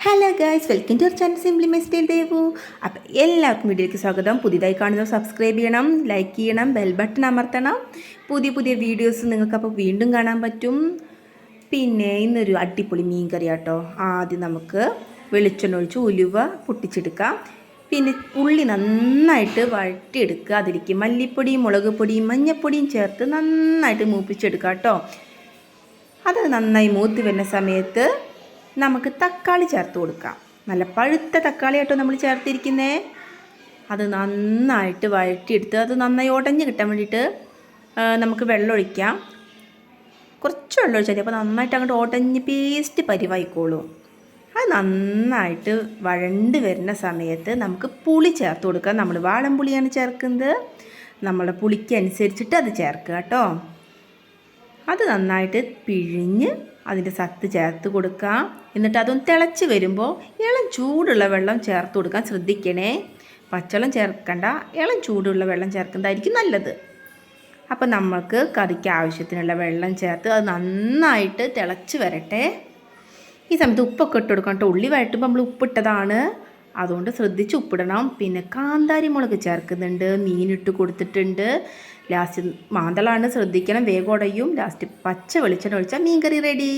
Hello guys, welcome to our channel simply my style Devu. അപ്പം എല്ലാവർക്കും വീഡിയോയ്ക്ക് സ്വാഗതം. പുതിയതായി കാണുന്നവർ സബ്സ്ക്രൈബ് ചെയ്യണം, ലൈക്ക് ചെയ്യണം, ബെൽ ബട്ടൺ അമർത്തണം. പുതിയ പുതിയ വീഡിയോസ് നിങ്ങൾക്കപ്പോൾ വീണ്ടും കാണാൻ പറ്റും. പിന്നെ ഇന്നൊരു അടിപൊളി മീൻ കറി കേട്ടോ. ആദ്യം നമുക്ക് വെളിച്ചെണ്ണ ഒഴിച്ച് ഉലുവ പൊട്ടിച്ചെടുക്കാം. പിന്നെ ഉള്ളി നന്നായിട്ട് വഴറ്റിയെടുക്കുക. അതിലേക്ക് മല്ലിപ്പൊടിയും മുളക് പൊടിയും മഞ്ഞൾപ്പൊടിയും ചേർത്ത് നന്നായിട്ട് മൂപ്പിച്ചെടുക്കുക കേട്ടോ. അത് നന്നായി മൂത്ത് വരുന്ന സമയത്ത് നമുക്ക് തക്കാളി ചേർത്ത് കൊടുക്കാം. നല്ല പഴുത്ത തക്കാളി ആട്ടോ നമ്മൾ ചേർത്തിരിക്കുന്നേ. അത് നന്നായിട്ട് വഴറ്റിയെടുത്ത് അത് നന്നായി ഉടഞ്ഞ് കിട്ടാൻ വേണ്ടിയിട്ട് നമുക്ക് വെള്ളം ഒഴിക്കാം. കുറച്ച് വെള്ളം ഒഴിച്ചാൽ മതി. അപ്പോൾ നന്നായിട്ട് അങ്ങോട്ട് ഉടഞ്ഞ് പേസ്റ്റ് പരിവായിക്കോളും. അത് നന്നായിട്ട് വഴണ്ട് വരുന്ന സമയത്ത് നമുക്ക് പുളി ചേർത്ത് കൊടുക്കാം. നമ്മൾ വാളംപുളിയാണ് ചേർക്കുന്നത്. നമ്മുടെ പുളിക്ക് അനുസരിച്ചിട്ട് അത് ചേർക്കുക കേട്ടോ. അത് നന്നായിട്ട് പിഴിഞ്ഞ് അതിൻ്റെ സത്ത് ചേർത്ത് കൊടുക്കാം. എന്നിട്ട് അതൊന്ന് തിളച്ച് വരുമ്പോൾ ഇളം ചൂടുള്ള വെള്ളം ചേർത്ത് കൊടുക്കാൻ ശ്രദ്ധിക്കണേ. പച്ചവെള്ളം ചേർക്കണ്ട, ഇളം ചൂടുള്ള വെള്ളം ചേർക്കുന്നതായിരിക്കും നല്ലത്. അപ്പം നമ്മൾക്ക് കറിക്ക് ആവശ്യത്തിനുള്ള വെള്ളം ചേർത്ത് അത് നന്നായിട്ട് തിളച്ച് വരട്ടെ. ഈ സമയത്ത് ഉപ്പൊക്കെ ഇട്ട് കൊടുക്കണം കേട്ടോ. ഉള്ളി വഴറ്റുമ്പോൾ നമ്മൾ ഉപ്പിട്ടതാണ്, അതുകൊണ്ട് ശ്രദ്ധിച്ച് ഉപ്പിടണം. പിന്നെ കാന്താരി മുളക് ചേർക്കുന്നുണ്ട്, മീനിട്ട് കൊടുത്തിട്ടുണ്ട്. ലാസ്റ്റ് മാന്തളാണ്, ശ്രദ്ധിക്കണം, വേഗം ഉടയും. ലാസ്റ്റ് പച്ച വെളിച്ചെണ്ണ ഒഴിച്ചാൽ മീൻ കറി റെഡി.